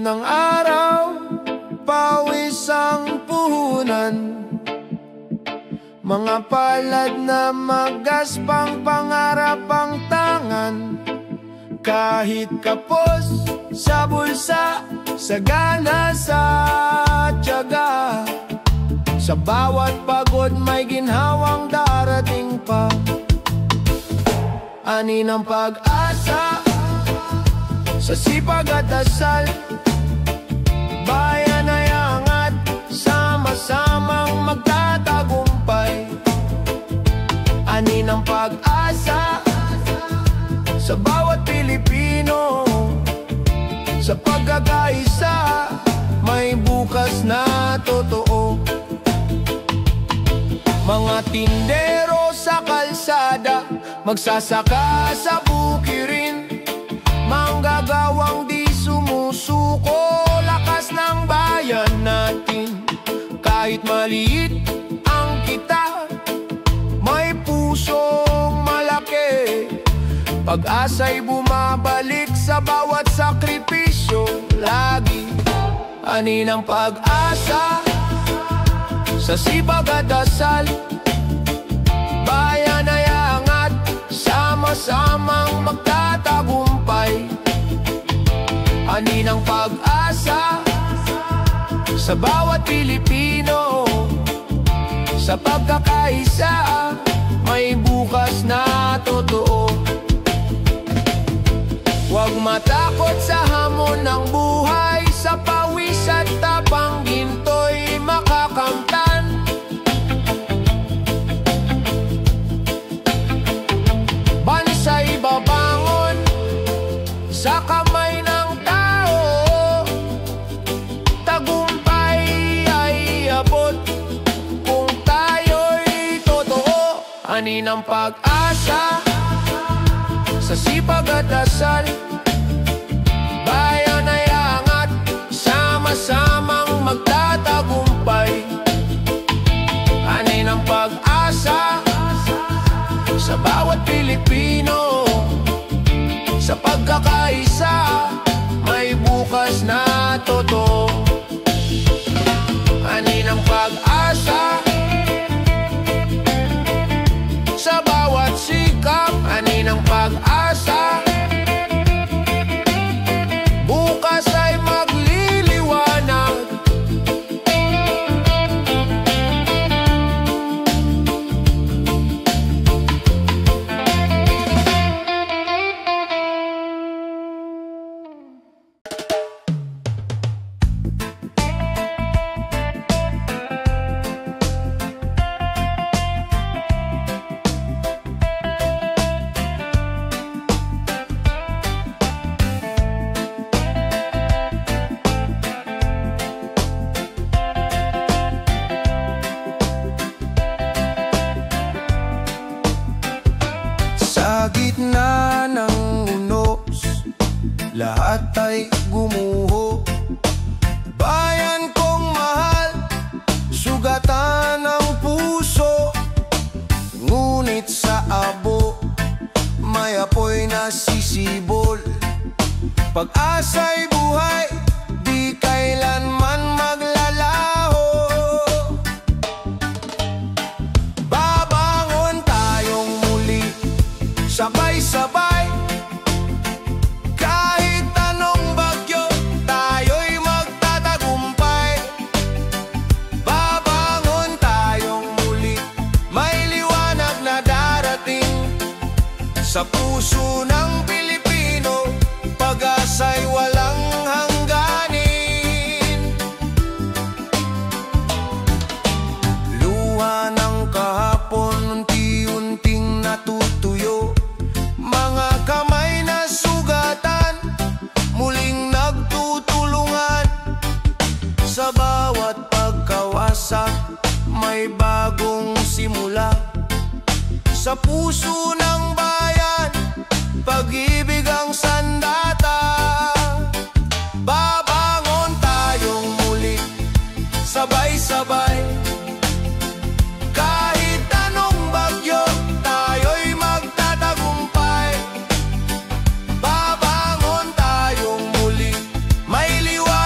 ng araw, pawis ang puhunan, mga palad na magaspang pangarap ang tangan. Kahit kapos sa bulsa, sagana sa tiyaga, sa bawat pagod may ginhawang darating pa. Ani ng pag-asa sa sipag at dasal, bayan ay angat, sama-samang magtatagumpay. Ani ng pag-asa sa bawat Pilipino, sa pagkakaisa may bukas na totoo. Mga tindero sa kalsada, magsasaka sa bukirin, manggagawang di sumusuko, lakas ng bayan natin. Kahit maliit ang kita, may pusong malaki, pag-asa'y bumabalik sa bawat sakripisyo lagi. Ani ng pag-asa sa sipag at dasal, bayan ay angat, sama-samang magtatagumpay. Ani ng pag-asa sa bawat Pilipino, sa pagkakaisa may bukas na totoo. Huwag matakot sa hamon ng buhay, sa pawis at tapang ginto'y makakamtan. Bansa'y babangon sa kamay ng tao, tagumpay ay abot kung tayo'y totoo. Ani ng pag-asa sa sipag at dasal, bayan ay angat, sama-samang magtatagumpay. Ani ng pag-asa sa bawat Pilipino, sa pagkakaisa may bukas na totoo. Ani ng pag-asa sa bawat sikap, ani ng pag-asa, bukas ay magliliwanag. Sa gitna ng unos, lahat ay gumuho. Bayan kong mahal, sugatan ang puso. Ngunit sa abo, may apoy na sisibol. Pag-asa'y buhay, di kailanman maglalaho. Babangon tayong muli, sabay-sabay, kahit anong bagyo, tayo'y magtatagumpay. Babangon tayong muli, may liwanag na darating sa puso ng Pilipino, pag-asa'y walang hangganin. Luha ng kahapon, unti-unting natutuyo, mga kamay na sugatan, muling nagtutulungan. Sa bawat pagkawasak, may bagong simula. Sa puso ng bayan, pag-ibig ang sandata. Babangon tayong muli, sabay-sabay, kahit anong bagyo, tayo'y magtatagumpay. Babangon tayong muli, may liwanag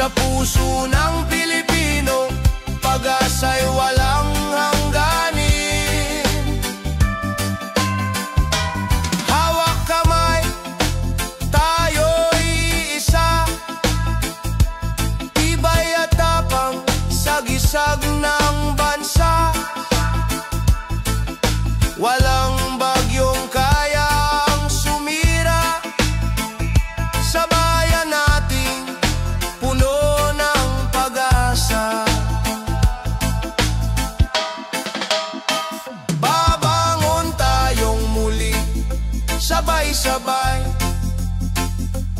Sa puso ng Pilipino, pag-asa'y walang hangganin. Hawak kamay, tayo'y isa, tibay at tapang sa gisag ng bansa. Walang bagyong kayang sumira sa bayan nating puno ng pag-asa. Babangon tayong muli, sabay-sabay.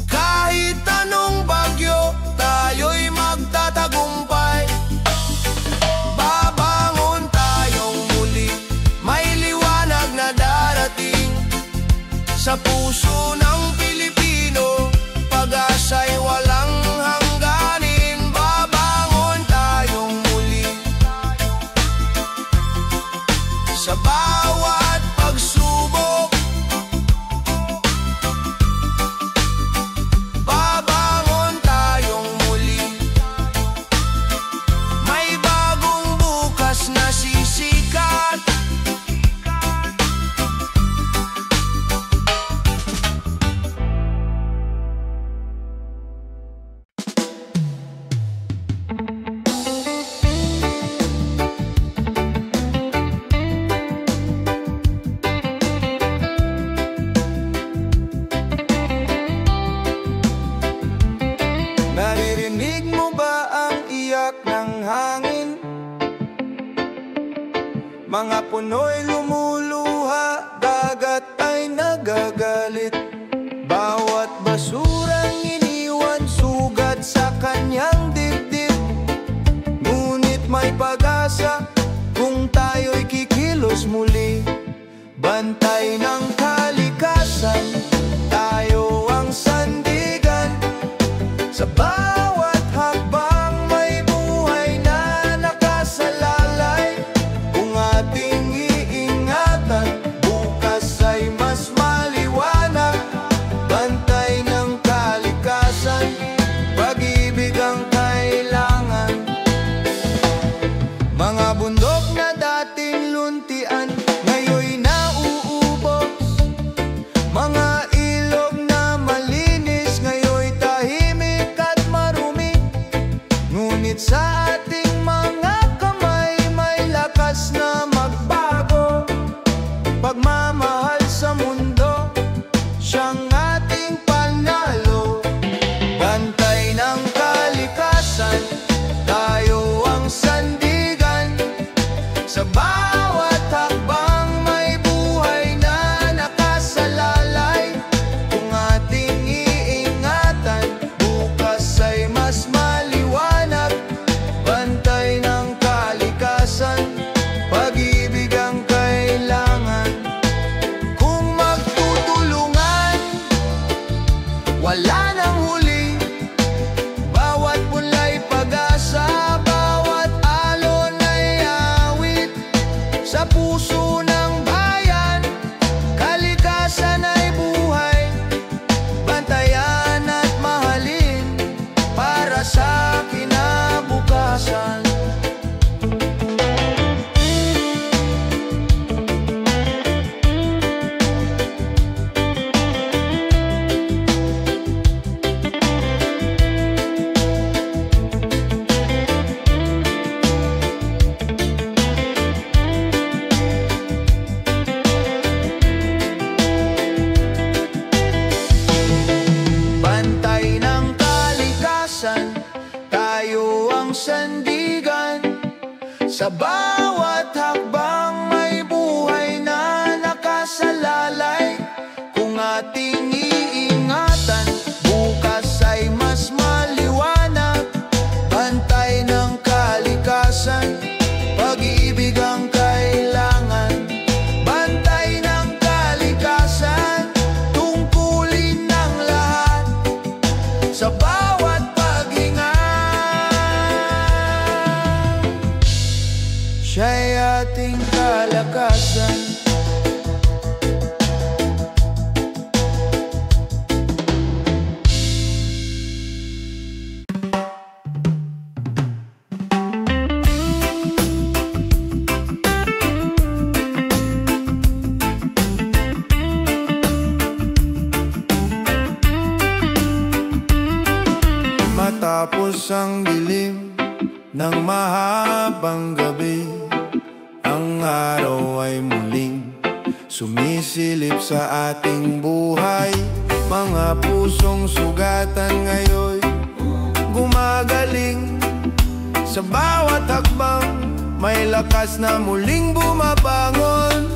Kahit anong bagyo, tayo'y magtatagumpay. Babangon tayong muli, may liwanag na darating. Sa puso ng Pilipino, pag-asa'y walang hangganin. Babangon tayong muli, sa bawat pagsubok. Babangon tayong muli, may bagong bukas na sisikat. Naririnig mo ba ang iyak ng hangin? Mga puno'y lumuluha, dagat ay nagagalit. Bawat basurang iniwan, sugat sa kanyang dibdib. Ngunit may pag-asa kung tayo'y kikilos muli. Bantay ng kalikasan, tayo ang sandigan. Sa bawat hakbang may buhay na nakasalalay. Kung ating iingatan, bukas ay mas maliwanag. Bantay ng kalikasan, pag-ibig ang kailangan. Mga bundok na dating luntian, ngayon'y nauubos. Mga ilog na malinis, ngayon'y tahimik at marumi. Ngunit sa ating mga kamay, may lakas na magbago. Pagmamahal sa mundo, siyang ating panalo. Bantay ng kalikasan, tayo ang sandigan. Sa bawat hakbang may buhay na nakasalalay. Kung ating iingatan, bukas ay mas maliwanag. Bantay ng kalikasan, pag-ibig ang kailangan. Kung magtutulungan, wala nang huli. Bawat punla'y pag-asa, bawat alon ay awit. Sa puso ng bayan, kalikasan ay buhay. Bantayan at mahalin para sa kinabukasan. Bantay ng kalikasan, tayo ang sandigan. Sa bawat hakbang may buhay na nakasalalay. Kung ating iingatan, bukas ay mas maliwanag. Bantay ng kalikasan, pag-ibig ang kailangan. Bantay ng kalikasan, tungkulin ng lahat. Sa bawat paghinga, siya'y ating kalakasan. matapos ang dilim ng mahabang gabi, ang araw ay muling sumisilip sa ating buhay. Mga pusong sugatan ngayon gumagaling, sa bawat hakbang may lakas na muling bumabangon.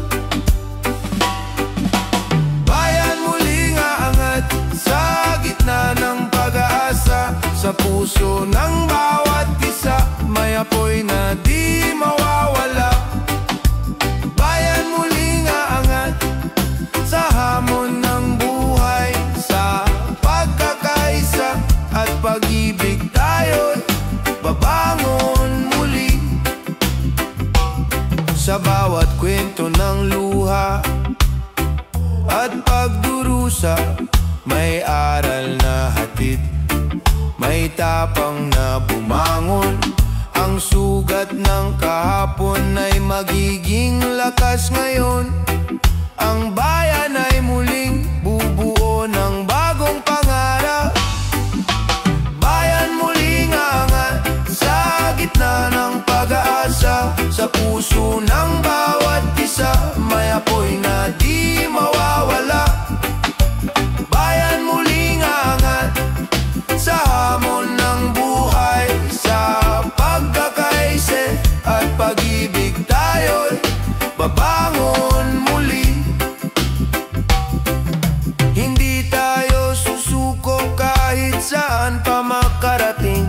Bayan muling aangat sa gitna ng pag-asa, sa puso ng bawat isa may apoy na di mawawala. Bayan muling aangat sa hamon ng buhay, sa pagkakaisa at pag-ibig tayo'y babangon muli. Sa bawat kwento ng luha at pagdurusa, may aral na hatid, may tapang na bumangon. Ang sugat ng kahapon ay magiging lakas ngayon. Ang bayan ay muling bubuo ng bagong pangarap. Bayan muling aangat sa gitna ng pag-asa, sa puso ng bawat isa may apoy na di mawawala. Bayan muling aangat sa hamon ng buhay, sa pagkakaisa at pag-ibig tayo'y babangon muli. Hindi tayo susuko kahit saan pa makarating,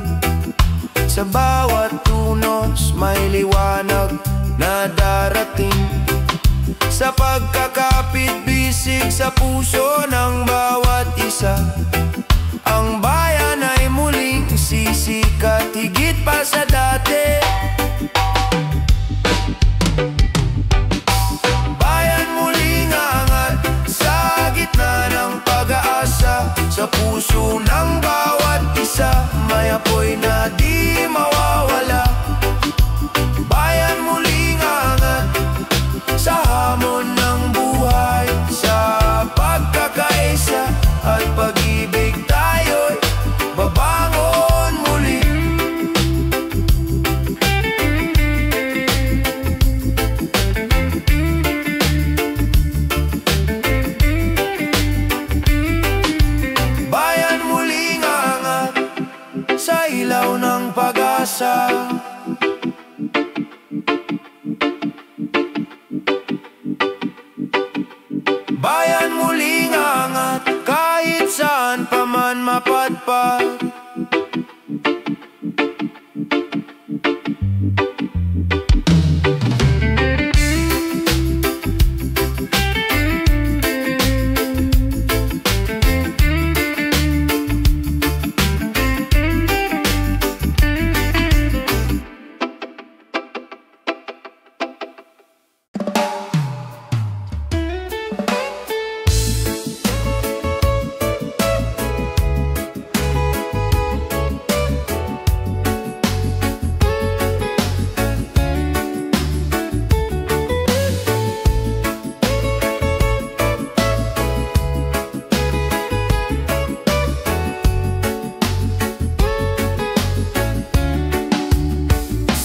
sa bawat tunos may liwanag na darating. Sa pagkakapit-bisig sa puso ng bawat isa, ang bayan ay muling sisikat higit pa sa dati. Bayan muling aangat sa gitna ng pag-asa, sa puso ng bawat isa may apoy na di mawawala. Bayan muling aangat sa hamon ng buhay, sa pagkakaisa at pag-ibig tayo'y babangon muli. Bayan muling aangat sa ilaw ng pag-asa. Bayan muling aangat kahit saan pa man mapadpad.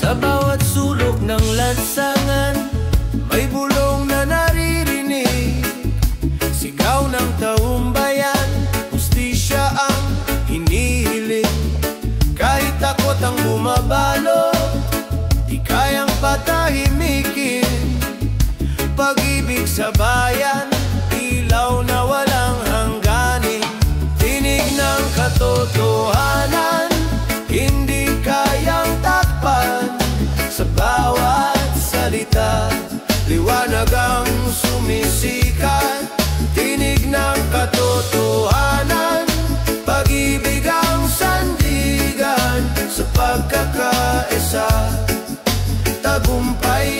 Sa bawat sulok ng lansangan may bulong na naririnig, sigaw ng taong bayan, hustisya ang hinihiling. Kahit takot ang bumabalo, di kayang patahimikin. Pag-ibig sa bayan, ilaw na walang hangganin. Tinig ng katotohanan, hindi kayang takpan. Sa bawat salita, liwanag ang sumisikat. Tinig ng katotohanan, pag-ibig ang sandigan. Sa pagkakaisa, tagumpay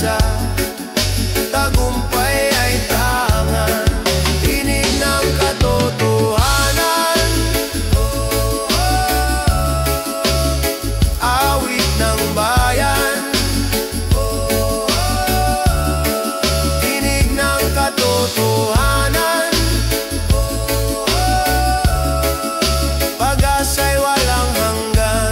pag-asa, tagumpay ay tangan. Tinig ng katotohanan, awit ng bayan. Tinig ng katotohanan, pag-asa'y walang hanggan.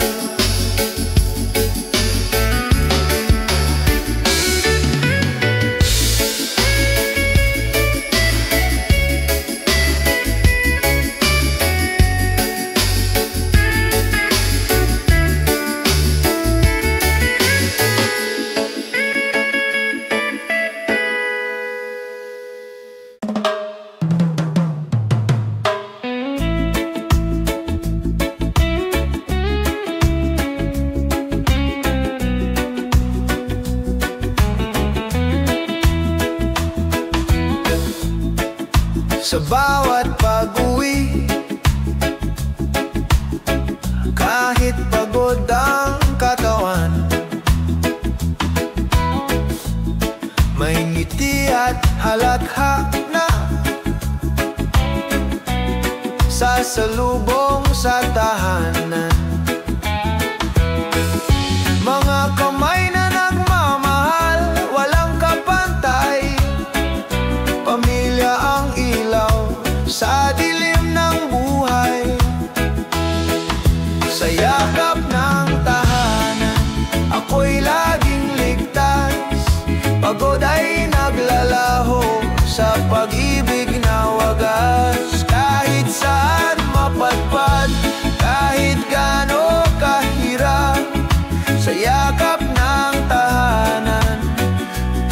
Sa bawat pag-uwi, kahit pagod ang katawan, may ngiti at halakha na sasalubong sa tahanan. Mga kamay na nagmamahal, walang kapantay, pamilya ang ilaw sa dilim ng buhay. Sa yakap ng tahanan, ako'y laging ligtas, pagod ay naglalaho sa pag-ibig na wagas. Kahit saan mapadpad, kahit gaano kahirap, sa yakap ng tahanan,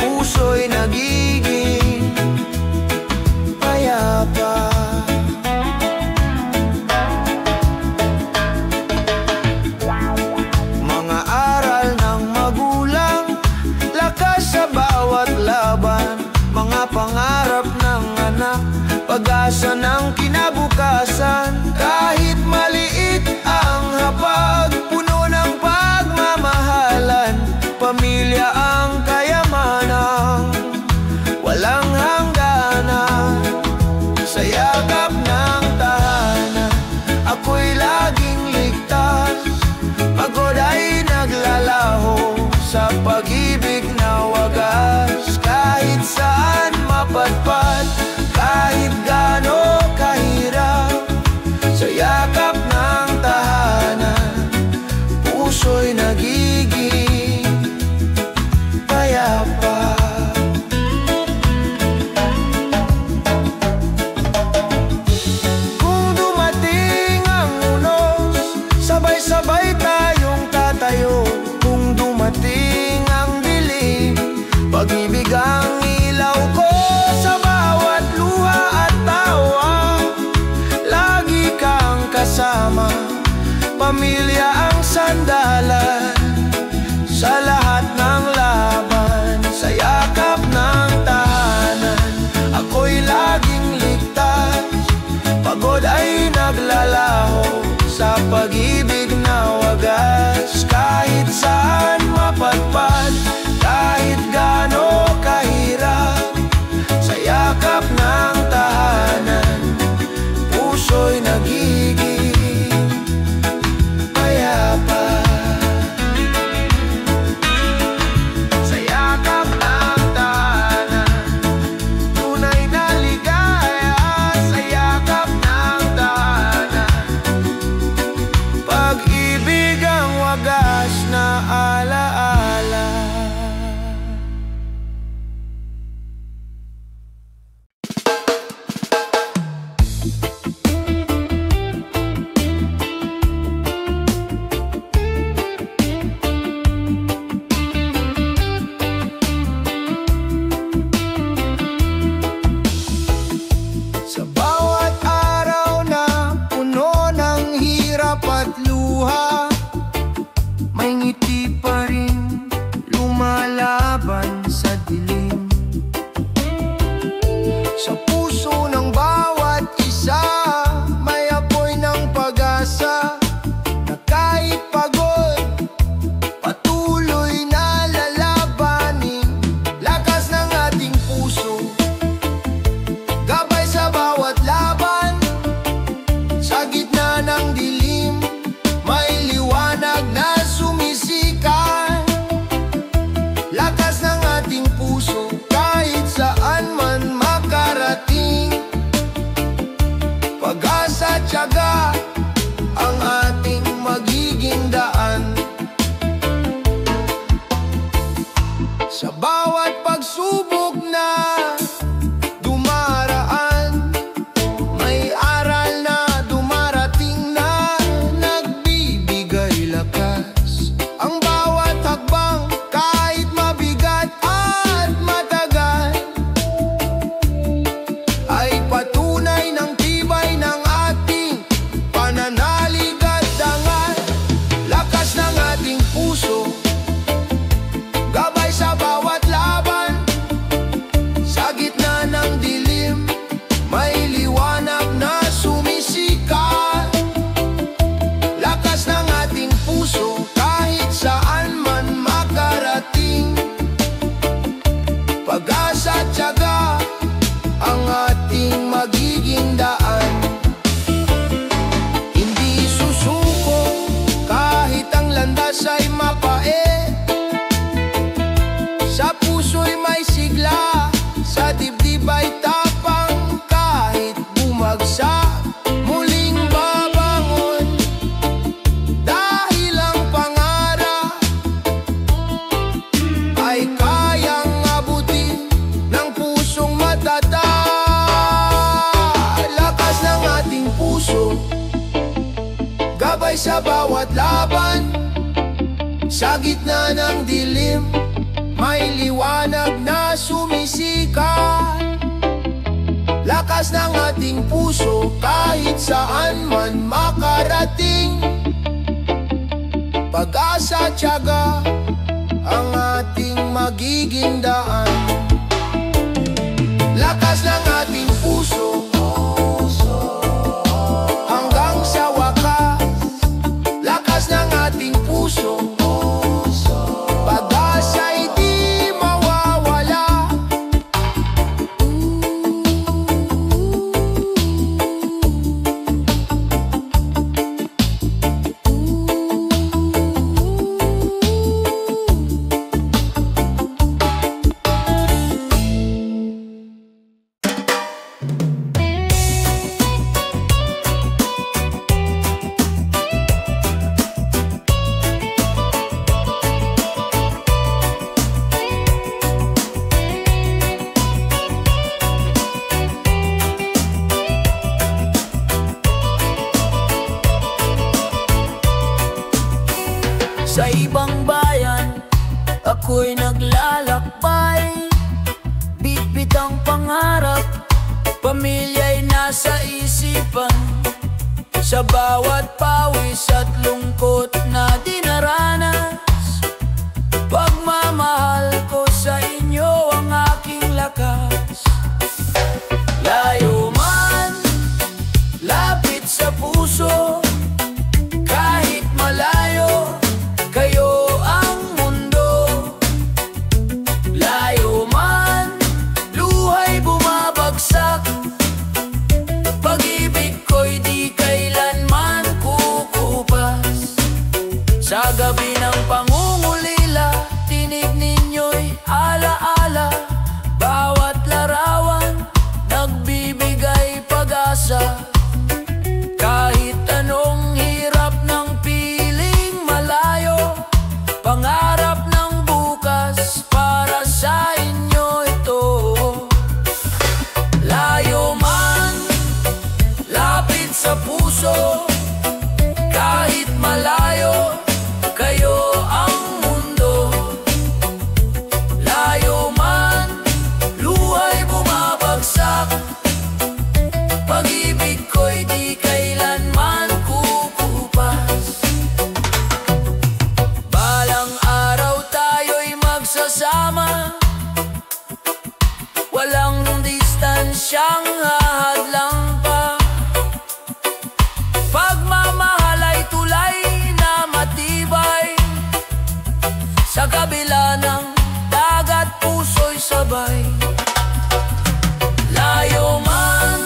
puso'y nagiging payapa. Mga aral ng magulang, lakas sa bawat laban, mga pangarap ng anak, pag-asa ng kinabukasan. Kahit maliit ang hapag, puno ng pagmamahalan, pamilya ang kayamanang walang hangganan. Sa yakap ng tahanan, ako'y laging ligtas, pagod ay naglalaho sa pag-ibig na wagas. Kahit saan mapadpad, kahit gaano kahirap, sa yakap ng tahanan, puso'y nagiging payapa. Kung dumating ang unos, sabay-sabay tayong tatayo. Kung dumating ang dilim, pag-ibig ang ilaw ko sa bawat luha at tawa. Lagi kang kasama, pamilya ang sandalan, sa lahat ng laban. Sa Sa bawat pagsubok na dumaraan, may aral na dumarating na nagbibigay lakas. Ang bawat hakbang kahit mabigat at matagal ay patunay ng tibay ng ating pananalig at dangal. Lakas ng ating puso, gabay sa bawat laban. Sa gitna ng dilim, may liwanag na sumisikat. Lakas ng ating puso, kahit saan man makarating. Pag-asa at tiyaga ang ating magiging daan. Hindi susuko kahit ang landas ay mapait. Sa puso'y may sigla, sa dibdib ay tapang. Kahit bumagsak, muling babangon. Dahil ang pangarap ay kayang abutin ng pusong matatag. Lakas ng ating puso, gabay sa bawat laban. Sa gitna ng dilim, may liwanag na sumisikat. Lakas ng ating puso, kahit saan man makarating. Pag-asa at tiyaga ang ating magiging daan. Lakas ng ating puso, hanggang sa wakas. Lakas ng ating puso, pag-asa'y di mawawala. Sa ibang bayan, ako'y naglalakbay. Bitbit ang pangarap, pamilya'y nasa isipan. Sa bawat pawis at lungkot na dinaranas, pagmamahal ko sa inyo ang aking lakas. Layo man, lapit sa puso, kahit malayo, kayo ang mundo. Layo man, luhay bumabagsak, pag-ibig ko'y di kailanman kukupas. Sa gabi ng pangungulila, tinig ninyo'y alaala. Bawat larawan, nagbibigay pag-asa. Kahit anong hirap ng piling malayo, pangarap ng bukas para sa inyo ito. Layo man, lapit sa puso, kahit malayo, kayo ang mundo. Layo man, luhay bumabagsak, pag-ibig ko'y di kailanman kukupas. Balang araw tayo'y magsasama, walang distansyang hahadlang pa. Pagmamahal ay tulay na matibay, sa kabila ng dagat puso'y sabay. Layo man,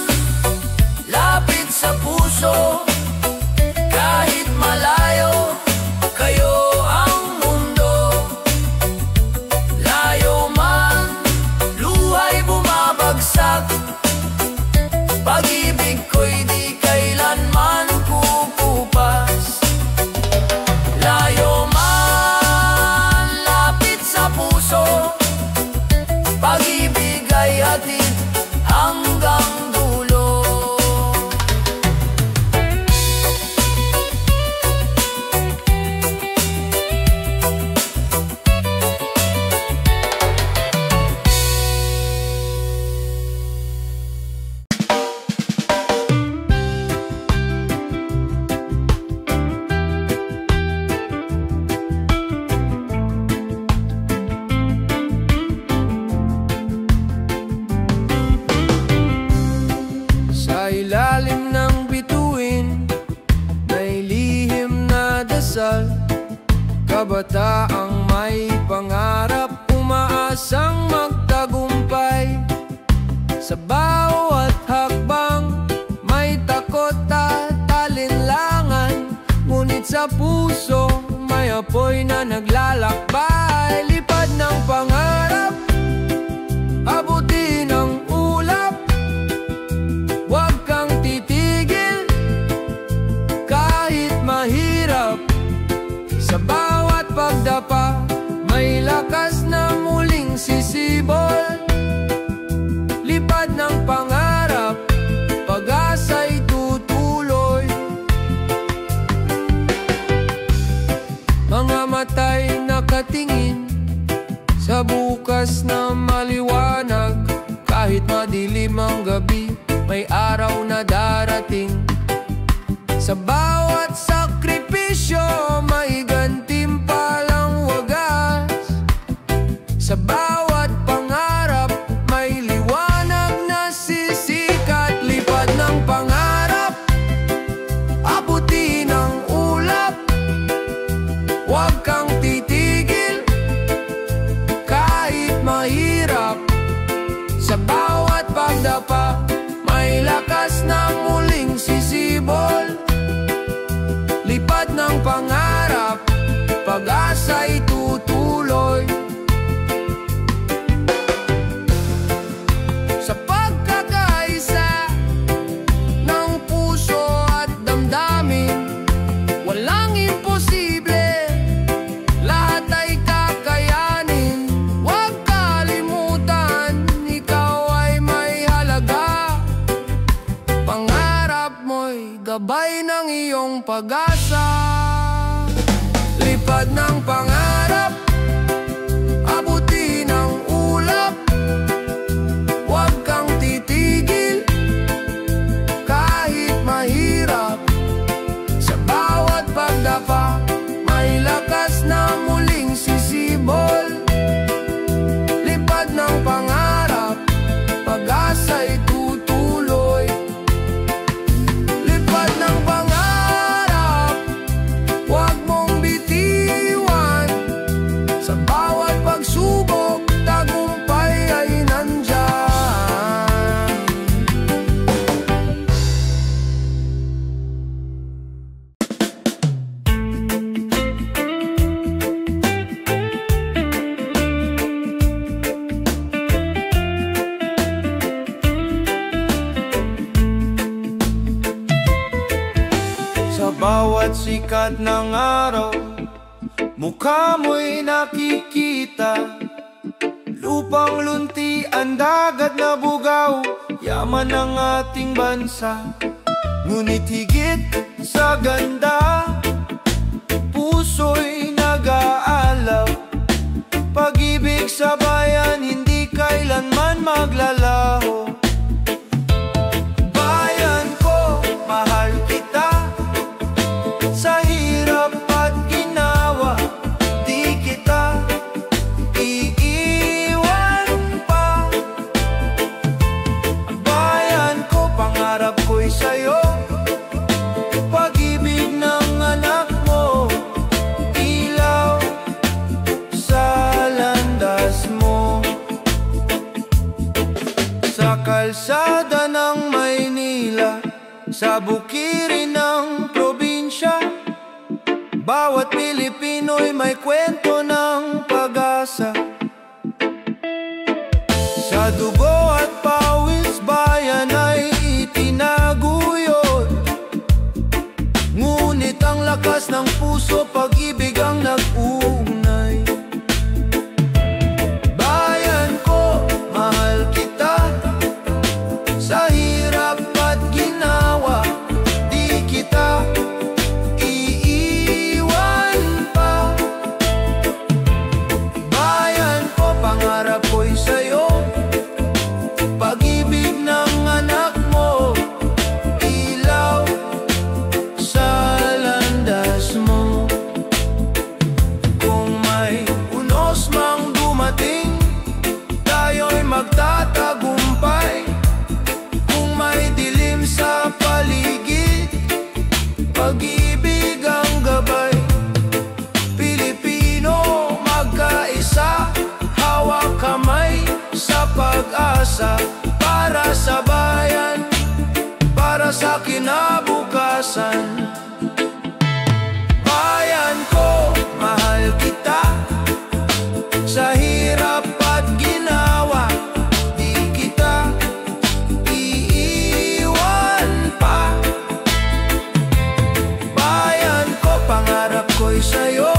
lapit sa puso, kahit malayo, kayo ang mundo. Layo man, luhay bumabagsak, pag-ibig ko'y di kailanman kukupas. Layo man, lapit sa puso, pag-ibig ay hatid hanggang dulo. Ilalim ng bituin, may lihim na dasal. Kabataang may pangarap, umaasang magtagumpay. Sa bawat hakbang, may takot at alinlangan. Ngunit sa puso, may apoy na naglalakbay. Lipad ng pangarap, abutin ang ulap. Huwag kang titigil kahit mahirap. Sa bawat pagdapa, may lakas na muling sisibol. Lipad ng pangarap, pag-asa'y tutuloy. Mga mata'y nakatingin sa bukas na maliwanag. Kahit madilim ang gabi, may araw na darating. Sa bawat sakripisyo, may gantimpalang wagas. Sa bawat pangarap, may liwanag na sisikat. Lipad ng pangarap, abutin ang ulap. Huwag kang titigil kahit mahirap. Sa bawat pagdapa, may lakas na muling sisibol. Lipad ng pangarap, pag-asa'y tutuloy. Sa pagkakaisa ng puso at damdamin, walang imposible, lahat ay kakayanin. Huwag kalimutan, ikaw ay may halaga. Pangarap mo'y gabay ng iyong pag-asa. Lipad ng pangarap, abutin ang ulap. Huwag kang titigil kahit mahirap. Sa bawat pagdapa, may lakas na muling sisibol. Lipad ng pangarap, pag-asa'y tutuloy. Lipad ng pangarap, huwag mong bitiwan. Sa bawat pagsubok, tagumpay ay nandyan. Sa bawat sikat ng araw, mukha mo'y nakikita. Lupang luntian, dagat na bugaw, yaman ng ating bansa. Ngunit higit sa ganda, puso'y nag-aalaw. Pag-ibig sa bayan, hindi kailanman maglalaho. Bayan ko, mahal kita. Sa hirap at ginawa, di kita iiwan pa. Bayan ko, pangarap ko'y sa'yo. Pag-ibig ng anak mo, ilaw sa landas mo. Sa kalsada ng Maynila, sa bukirin ng probinsya, bawat Pilipino'y may kwento ng pag-asa. Sa dugo at pawis, bayan ay itinaguyod. Ngunit ang lakas ng puso, pag-ibig ang nag-uugnay. Bayan ko, pag-asa para sa bayan, para sa kinabukasan. Bayan ko, mahal kita, sa hirap at ginawa, di kita iiwan pa. Bayan ko, pangarap ko'y sa'yo,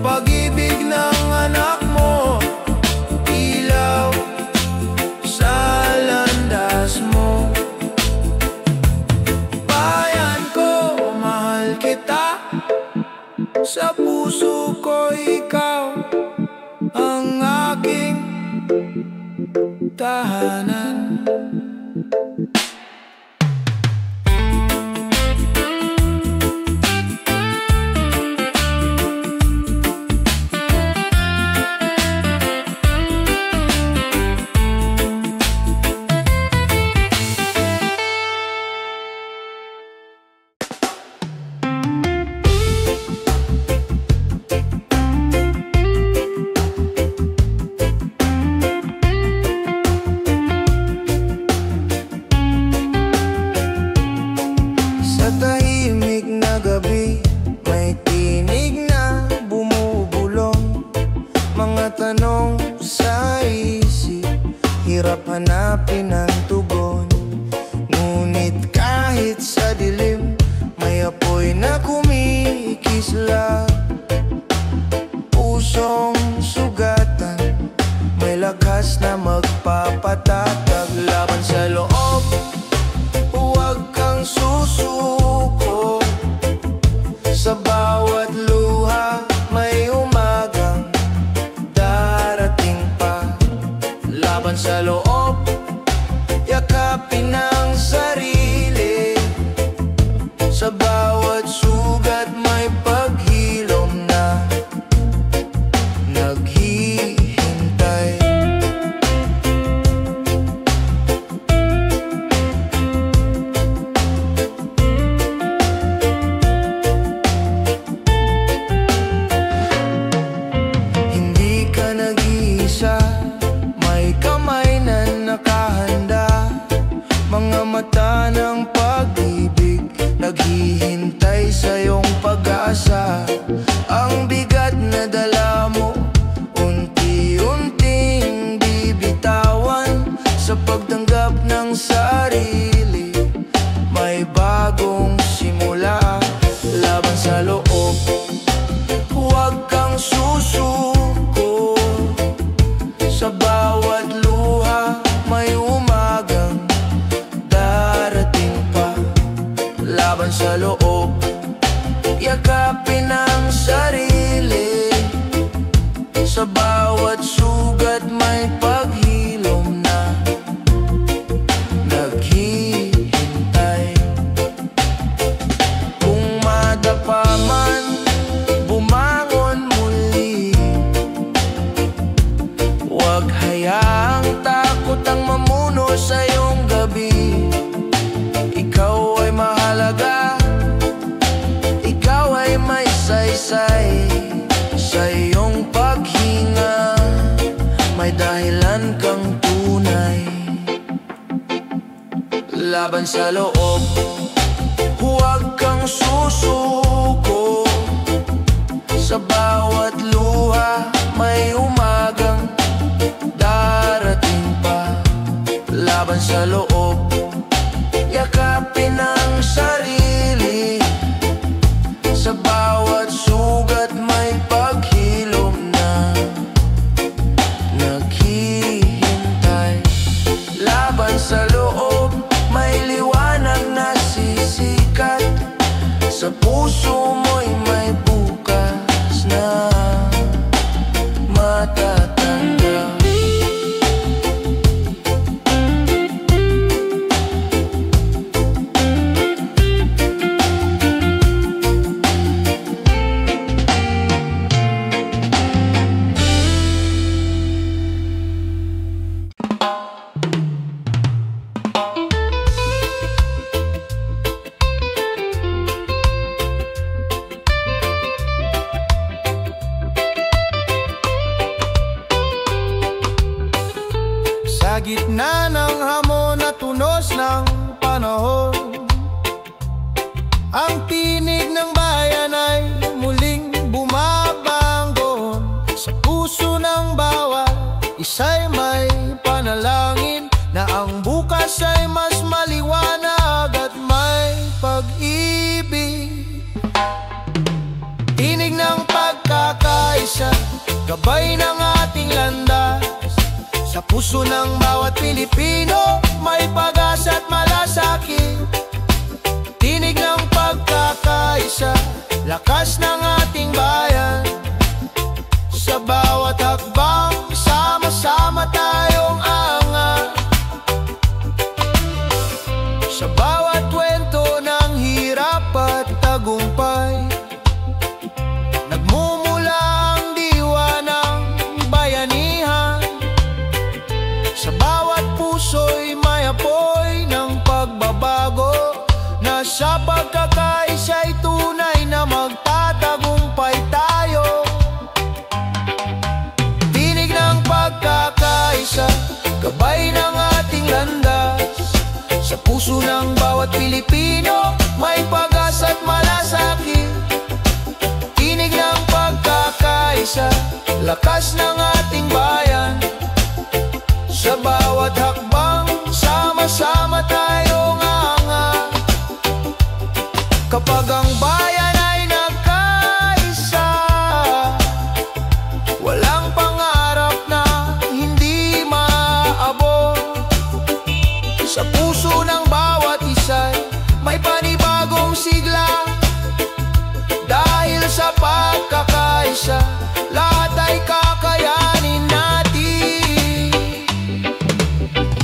pag-ibig ng anak mo, ilaw sa landas mo. Bayan ko, mahal kita, sa puso ko ikaw ang aking tahanan. Tanong sa isip, hirap hanapin ang tugon. Ngunit kahit sa dilim, may apoy na kumikisla. Pusong sugatan, may lakas na magpapatatag. Laban sa loob, huwag kang susuko. Sa bawat luha, may umagang darating pa. Laban sa loob, yakapin ang sarili. Sa bawat sugat, may paghilom na naghihintay. Hindi ka nag-iisa, may kamay na nakahanda. Mga mata ng pag-ibig, naghihintay sa iyong pag-asa. Ang bigat na dala mo, unti-unting bibitawan. Sa pagtanggap ng sarili, may bagong simula. Laban sa loob, huwag kang susuko. Sa bawat luha, may umagang darating pa. Laban sa loob, yakapin ang sarili. Sa bawat sugat, may paghilom na naghihintay. Kung madapa man, bumangon muli. Huwag hayaang takot ang mamuno sa iyong gabi. Ikaw ay mahalaga, ikaw ay may saysay. Sa iyong paghinga, may dahilan kang tunay. Laban sa loob, huwag kang susuko. Sa bawat luha, may umagang darating pa. Laban sa loob, yakapin ang sarili. Sa bawat sugat, may paghilom na naghihintay. Laban sa loob, may liwanag na sisikat. Sa puso mo'y may bukas na matatanggap. Sa gitna ng hamon at tunos ng panahon, ang tinig ng bayan ay muling bumabangon. Sa puso ng bawat isa'y may panalangin na ang bukas ay mas maliwanag at may pag-ibig. Tinig ng pagkakaisa, gabay ng ating landas. Sa puso ng bawat Pilipino, may pag-asa at malasakit. Tinig ng pagkakaisa, lakas ng ating bayan. Sa bawat hakbang, sama-sama tayong angat. Sa bawat kwento ng hirap at tagumpay, nagmumula ang diwa ng bayanihan. Sa bawat puso'y may apoy ng pagbabago, na sa pagkakaisa'y tunay na magtatagumpay tayo. Tinig ng pagkakaisa, gabay ng ating landas. Sa puso ng bawat Pilipino, may pag-asa at malasakit. Tinig ng pagkakaisa, lakas ng ating bayan. Sa bawat hakbang, sama-sama tayong angat. Kapag ang bayan ay nagkaisa, walang pangarap na hindi maabot. Sa puso ng bawat isa'y may panibagong sigla. Dahil sa pagkakaisa, lahat ay kakayanin natin.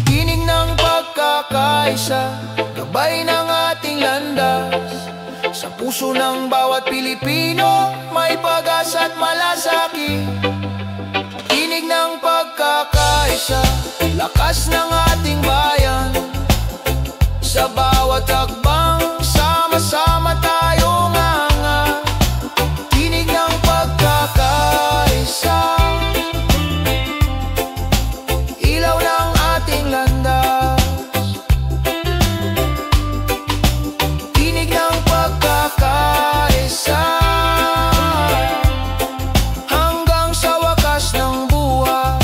Tinig ng pagkakaisa, gabay ng ating landas. Sa puso ng bawat Pilipino, may pag-asa at malasakit. Tinig ng pagkakaisa, lakas ng ating bayan. Sa bawat hakbang, sama-sama tayong angat. Tinig ng pagkakaisa, ilaw ng ating landas. Tinig ng pagkakaisa, hanggang sa wakas ng buhay.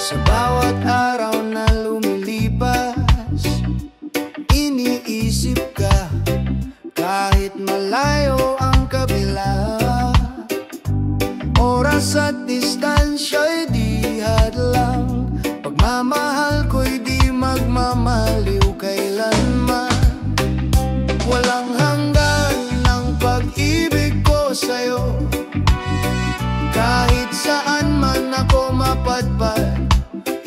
Sa bawat araw na lumilipas, iniisip ka kahit malayo ang kabila. Oras at distansya'y di hadlang, pagmamahal ko'y di magmamaliw kailanman. Walang hanggan ng pag-ibig ko sa'yo, kahit saan man ako mapadpad,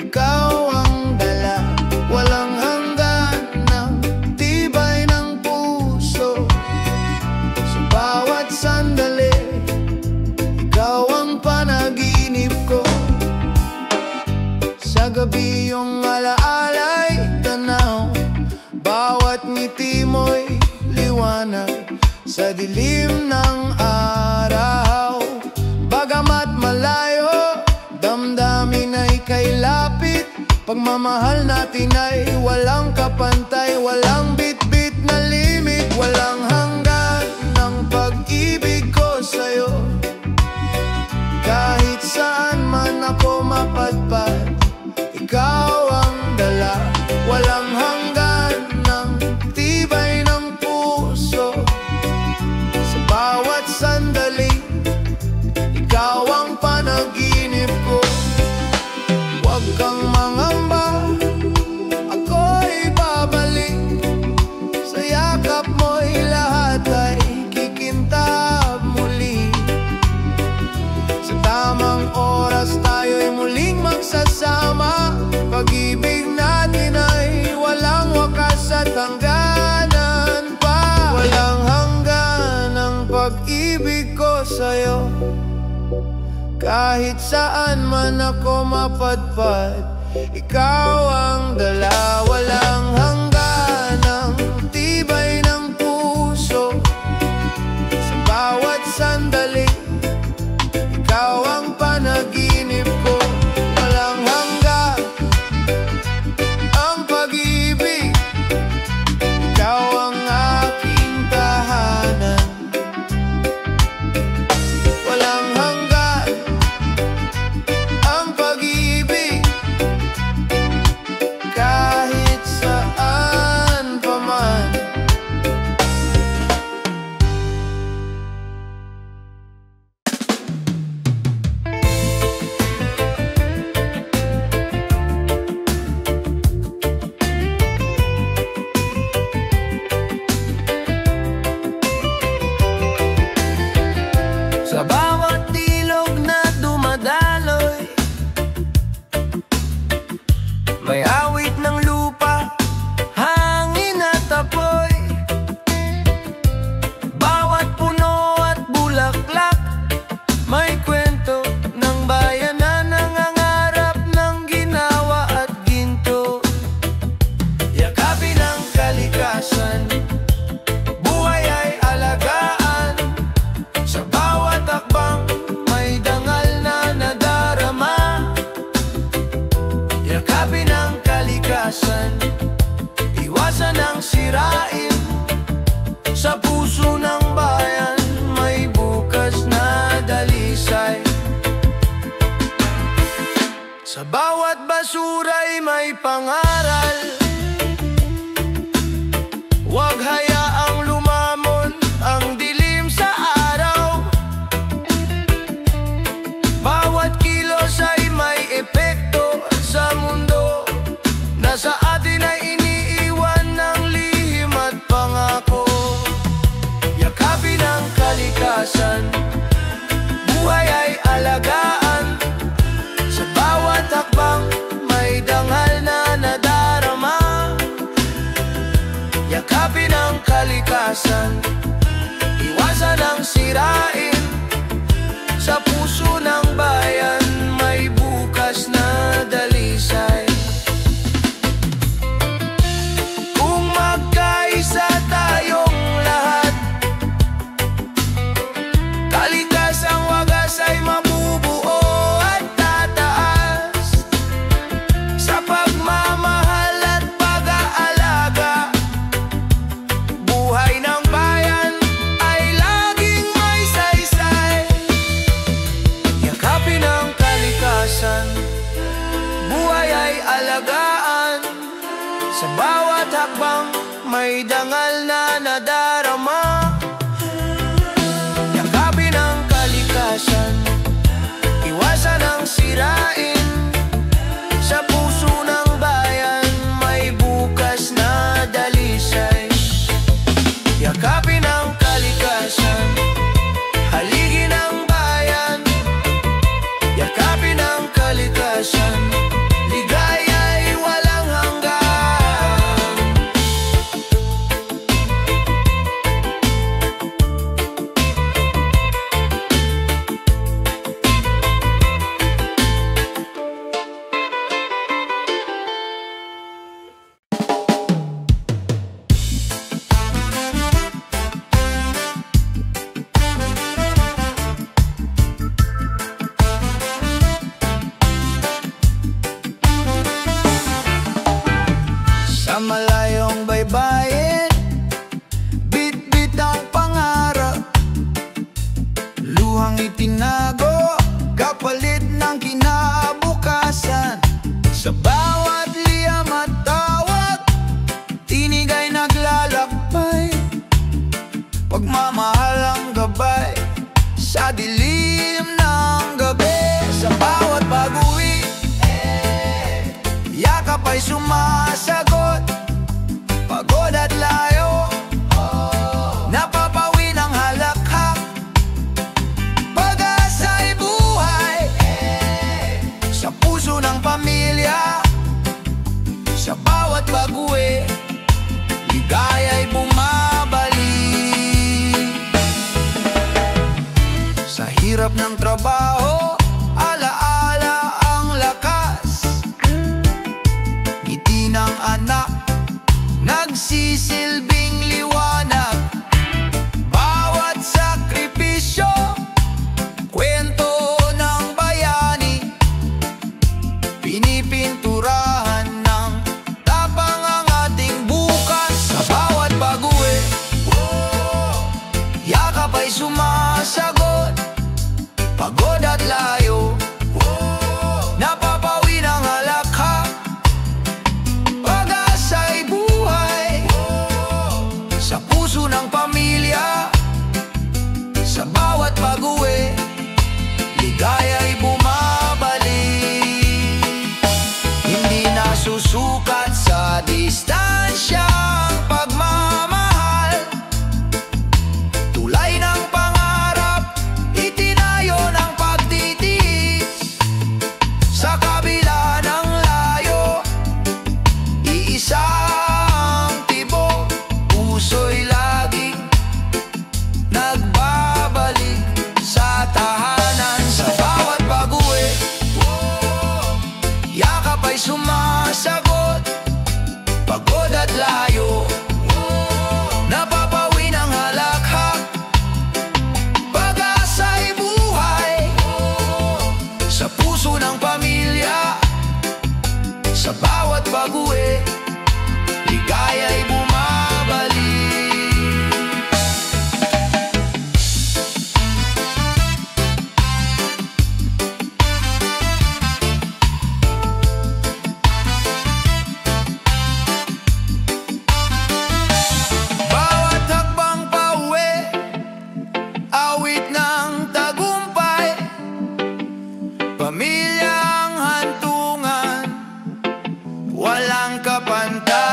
ikaw ang dala. Walang hanggan ng tibay ng puso. Sa bawat sandali, ikaw ang panaginip ko. Sa gabi yung alaala'y tanaw, bawat ngiti mo'y liwanag sa dilim ng araw. Bagamat malayo, damdamin ay kay lapit. Pagmamahal natin ay walang kapantay, walang bit-bit na limit. Walang hanggan ng pag-ibig ko sa'yo, kahit saan man ako mapadpad, ikaw ang dala. Walang hanggan ng tibay ng puso. Sa bawat sandali, ikaw ang panaginip ko. Huwag kang mangamba, Kahit saan man ako mapadpad, ikaw ang dala. Walang hanggan ang tibay ng puso. Sa bawat sandali, ikaw ang panaginip ko. Walang hanggan ang pag-ibig, ikaw ang aking tahanan. Walang hanggan ang pag-ibig, kahit saan pa man. Sa bawat ilog na dumadaloy, may awit ng lupa, hangin at apoy. Bawat puno at bulaklak, may kwento ng bayan na nangangarap ng ginawa at ginto. Yakapin ang kalikasan, buhay ay alagaan. Sa bawat akbang, may dangal na nadarama. Yakapin ang kalikasan, iwasan ang sirain. Sa puso ng bayan, may bukas na dalisay. Sa bawat basura'y may pangaral. Huwag hayaang lumamon ang dilim sa araw. Bawat kilos ay may epekto sa mundo. Nasa atin ay iniiwan ng lihim at pangako. Yakapin ang kalikasan, buhay ay alagaan. Sa bawat hakbang, may dangal na nadarama. Yakapin ang kalikasan, iwasan ang sirain. Sa puso ng bayan, may bukas na dalisay. Kung magkaisa tayong lahat, kalikasang wagas ay mabubuo at tataas. Sa pagmamahal at pag-aalaga, buhay ng bayan ay laging may saysay. Yakapin ang kalikasan, buhay ay alagaan. Sa bawat hakbang, may dangal na nadarama. Yakapin ang kalikasan, iwasan ang sirain. Sa puso ng bayan, may bukas na dalisay. Yakapin ang kalikasan, haligin ang bayan. Yakapin ang kalikasan, ligaya'y walang hanggan. Sa malayong baybayin, bit-bit ang pangarap. Luhang itinago, kapalit ng kinabukasan. Sa bawat liyam at tawag, tinig ay naglalakbay. Pagmamahal ang gabay, sa dilim ng gabi. Sa bawat pag-uwi, yakap ay sumasagot. Pagod at layo, napapawi ng halakhak. Pag-asa'y buhay sa puso ng pamilya. Sa bawat pag-uwi, ligaya'y bumabalik. Sa hirap ng trabaho, nagsisilbing liwanag. Bawat sakripisyo, kwento ng bayani, pinipinturahan ng tapang ang ating bukas. Sa bawat pag-uwi, yakap ay sumasagot. Pagod at layo, napapawi ng halakhak. Pag-asa'y buhay sa puso ng pamilya. Sa bawat pag-uwi, ligaya'y bumabalik. Hindi nasusukat sa distansya ang pagmamahal. Tulay ng pangarap, itinayo ng pagtitiis. Sa kabila ng layo, iisa ang tibok. Puso'y laging nagbabalik sa tahanan. Sa bawat pag-uwi, yakap ay sumasagot. Pagod at layo, napapawi ng halakhak. Pag-asa'y buhay sa puso ng pamilya. Sa bawat pag-uwi, ligaya'y bumabalik. Bawat hakbang pauwi, awit ng tagumpay. Pamilyang hantungan, walang kapantay.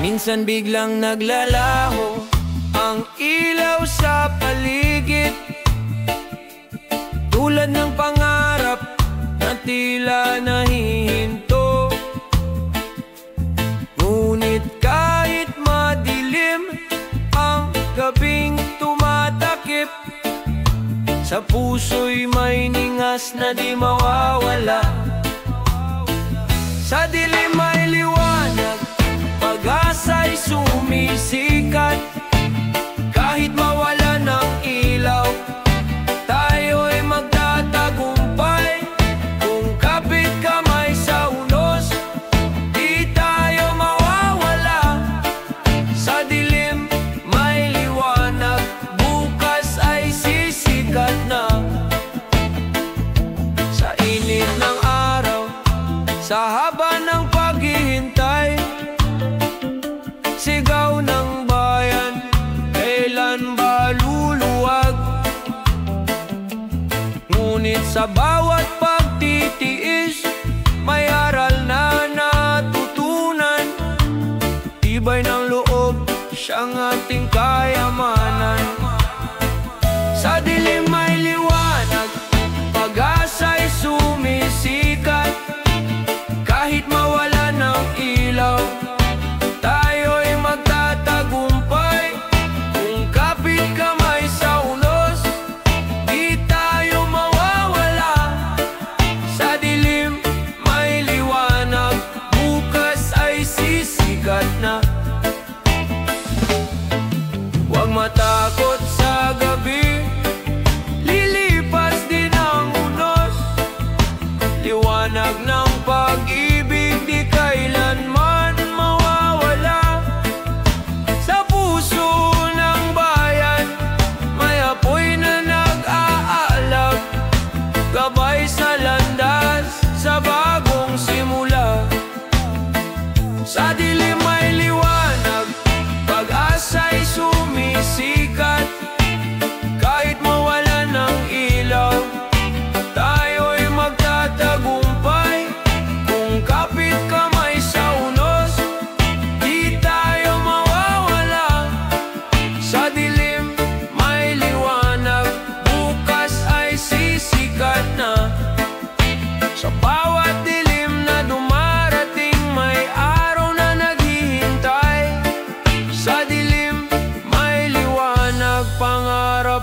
Minsan biglang naglalaho ang ilaw sa paligid, tulad ng pangarap na tila nahihinto. Ngunit kahit madilim ang gabing tumatakip, sa puso'y may ningas na di mawawala. Sa dilim ay liwanag, pag-asa'y sumisikat. Kahit mawala ng ilaw, tayo'y magtatagumpay. Kung kapit kamay sa unos, di tayo mawawala. Sa dilim may liwanag, bukas ay sisikat na. Sa init ng araw, sa haba ng paghihintay, sigaw ng bayan, kailan ba luluwag? Ngunit sa bawat pagtitiis, may aral na natutunan. Tibay ng loob, siyang ating kayamanan. Sa dilim may liwanag, pag-asa'y sumisikat. Kahit mawala ng ilaw, tayo'y magtatagumpay. Kung kapit kamay sa unos, di tayo mawawala. Sa dilim may liwanag, bukas ay sisikat na. Huwag matakot sa gabi, lilipas din ang unos. Liwanag ng pag-ibig di kailanman mawawala. Sa puso ng bayan, may apoy na nag-aalab. Gabay sa landas, sa bagong simula. Sa dilim may liwanag,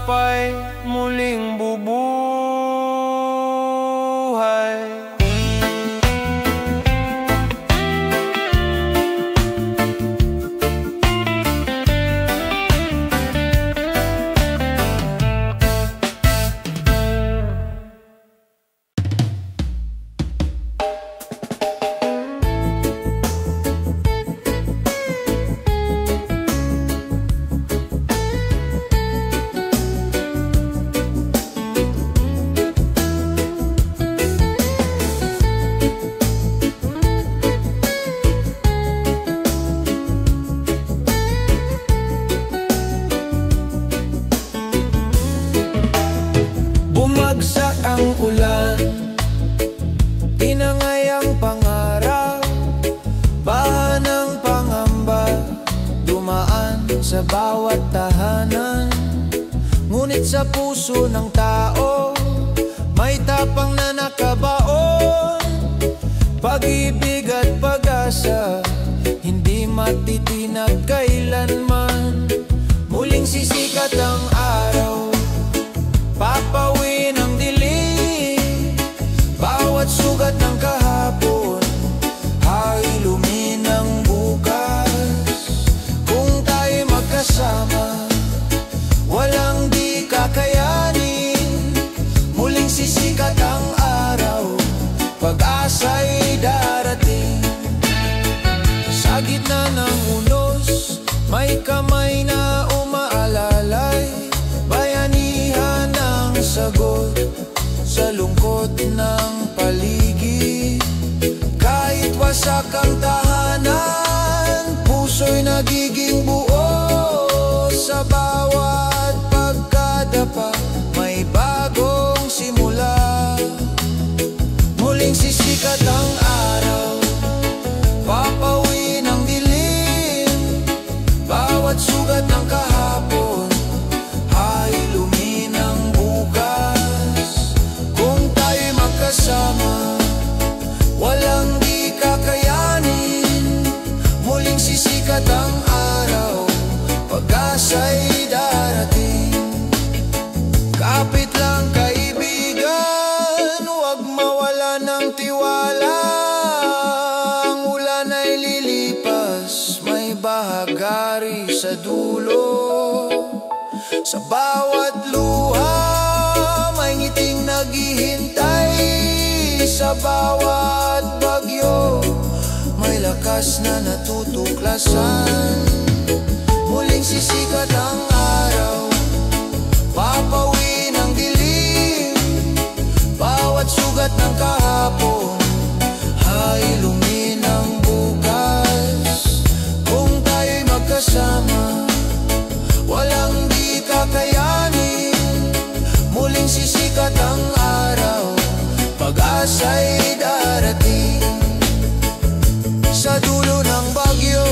pa'y muling bubuhay. Bumagsak ang ulan, tinangay ang pangarap, baha ng pangamba, dumaan sa bawat tahanan. Ngunit sa puso ng tao, may tapang na nakabaon, pag-ibig at pag-asa, hindi matitinag kailanman. Muling sisikat ang araw, papawin ang dilim, bawat sugat ng kahapon ay luminang bukas. Kung tayo magkasama, walang di kakayanin. Muling sisikat ang araw, pag-asa'y darating. Sa gitna ng unos, may kamay na umaalalay, bayanihan ang sagot sa lungkot ng paligid. Kahit wasak ang tahanan, puso'y nagiging buo. Sa bawat pagkadapa, may bagong simula. Muling sisikat ang araw, papawin ang dilim, bawat sugat ng kahapon ay luminang bukas. Kung tayo'y magkasama, walang di kakayanin. Muling sisikat ang araw, pag-asa'y darating. Kapit lang kaibigan, huwag mawala ng tiwala. Ang ulan ay lilipas, may bahagari sa dulo. Sa bawat luha, may ngiting naghihintay. Sa bawat bagyo, may lakas na natutuklasan. Muling sisikat ang araw, papawin ang dilim, bawat sugat ng kahapon ay luminang bukas. Kung tayo'y magkasama, walang di kakayanin. Muling sisikat ang araw, pag-asa'y darating. Sa dulo ng bagyo,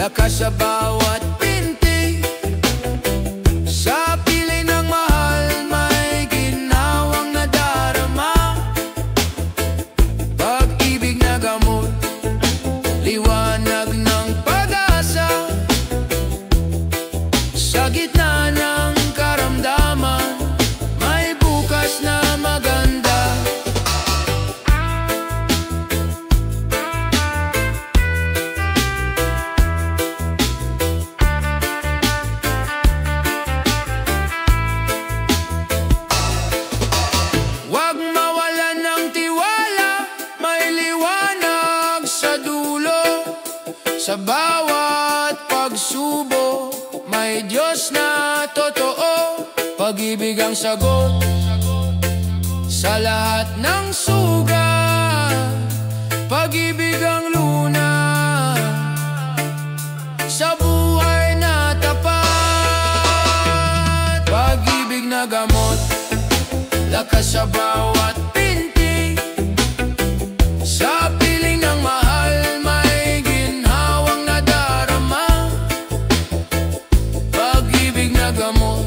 lakas sa bawat pinti. Sa pilay ng mahal, may ginawang nadarama. Pag-ibig na gamot, liwanag ng pag-asa. Sa gitna ng karamdaman, may bukas na maganda. Huwag mawalan ng tiwala, may liwanag sa dulo. Sa bawat pagsubok, may Diyos na totoo. Pag-ibig ang sagot sa lahat ng sugat. Pag-ibig ang luna sa buhay na tapat. Pag-ibig na gamot, lakas sa bawat pinti. Sa piling ng mahal, may ginhawang nadarama. Pag-ibig na gamot,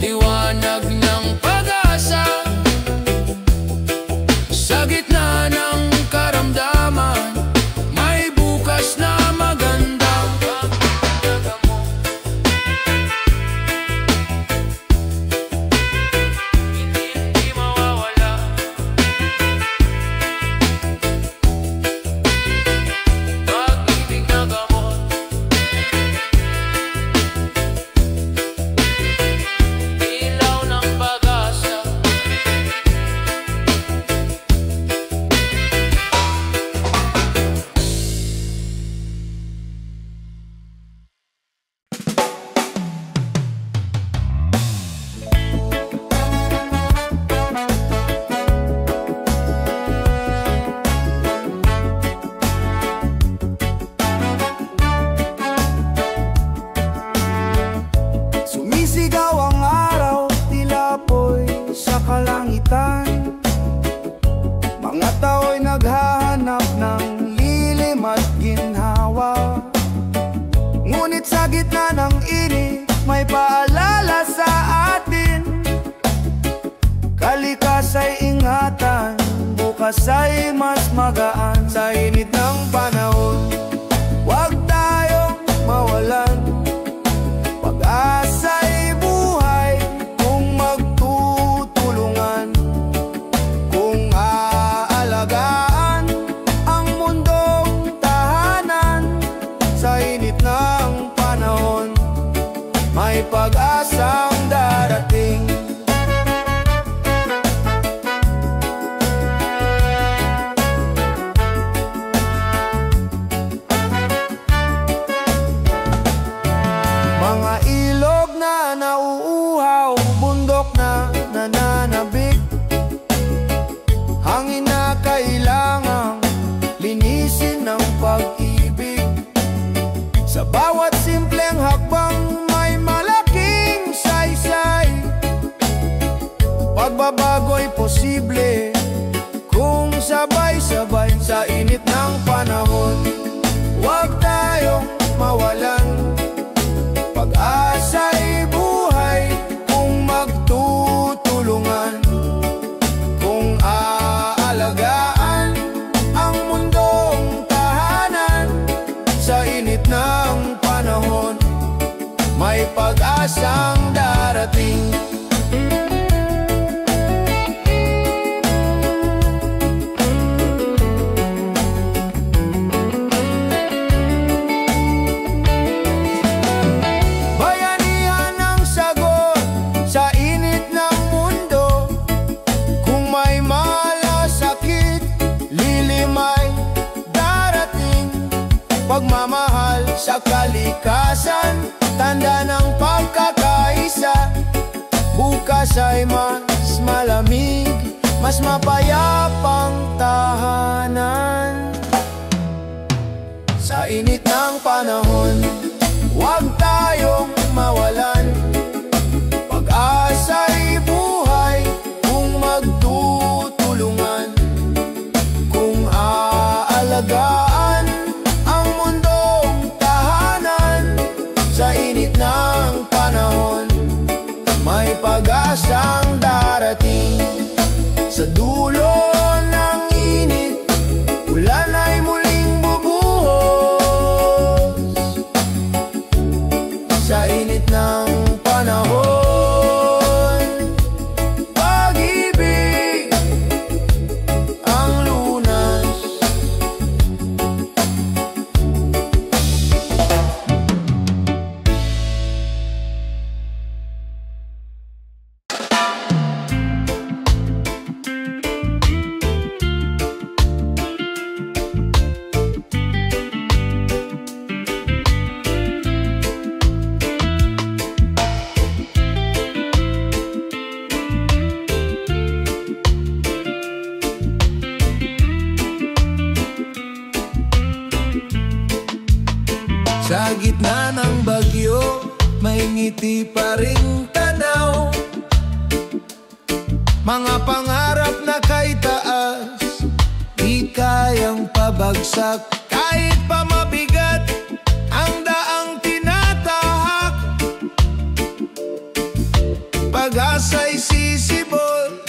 liwanag ng pag-asa. Sa gitna ng karamdaman, may bukas na maganda. Hindi mawawala. Pag-ibig na gamot, ilaw ng pag-asa. Sumisigaw ang araw, tila po'y sa kalangitan. Mga tao'y naghahanap ng lilim at ginhawa. Ngunit sa gitna ng init, may paalala sa atin. Kalikas ay ingatan, bukas ay mas magaan. Sa init ng panahon, huwag tayong mawalan. Pag-asa'y buhay kung magtutulungan. Kung aalagaan ang mundong tahanan. Sa init ng panahon, may pag-asang darating. Mga ilog na nauuhaw, bundok na nananabik. Hangin na kailangang linisin ng pag-ibig. Sa bawat simpleng hakbang, may malaking saysay. Pagbabago'y posible kung sabay-sabay. Sa init ng panahon, huwag tayong mawalan. Pag-asa'y buhay kung magtutulungan. Kung aalagaan ang mundong tahanan. Sa init ng panahon, may pag-asang darating. Bayanihan ang sagot sa init ng mundo. Kung may malasakit, lilim ay darating. Pagmamahal sa kalikasan, tanda ng pagkakaisa. Bukas ay mas malamig, mas mapayapang tahanan. Sa init ng panahon, huwag tayong mawalan. Pag-asa'y buhay kung magtutulungan. Kung aalagaan ang mundong tahanan. Sa gitna ng bagyo, may ngiti pa ring tanaw. Mga pangarap na kay taas, di kayang pabagsak. Kahit pa mabigat ang daang tinatahak, pag-asa'y sisibol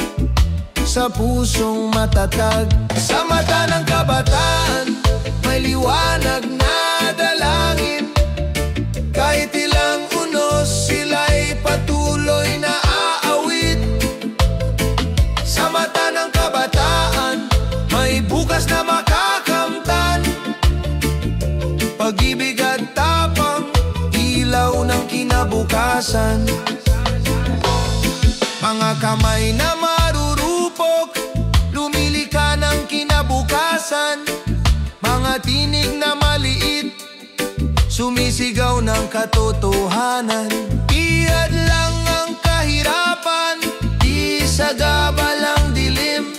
sa pusong matatag. Sa mata ng kabataan, may liwanag na dalangin. Kahit ilang unos, sila'y patuloy na aawit. Sa mata ng kabataan, may bukas na makakamtan. Pag-ibig at tapang, ilaw ng kinabukasan. Mga kamay na marurupok, lumilika ng kinabukasan. Mga tinig na maliit, sumisigaw ng katotohanan. Iyad lang ang kahirapan, di sagabalang dilim.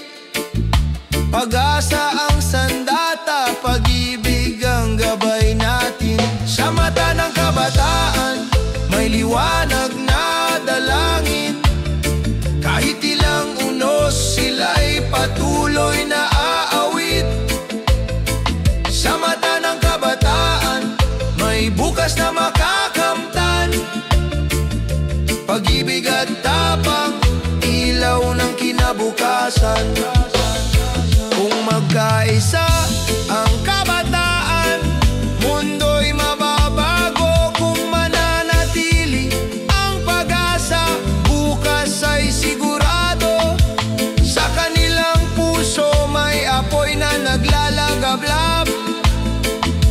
Pag-asa ang sandata, pag-ibig ang gabay natin. Sa mata ng kabataan, may liwanag na dalangin. Kahit ilang unos, sila'y patuloy na aawit. Sa mata ng kabataan, may bukas na makakamtan. Pag-ibig at tapang, ilaw ng kinabukasan. Kung magkaisa ang kabataan, mundo'y mababago. Kung mananatili ang pag-asa, bukas ay sigurado. Sa kanilang puso may apoy na naglalagablab.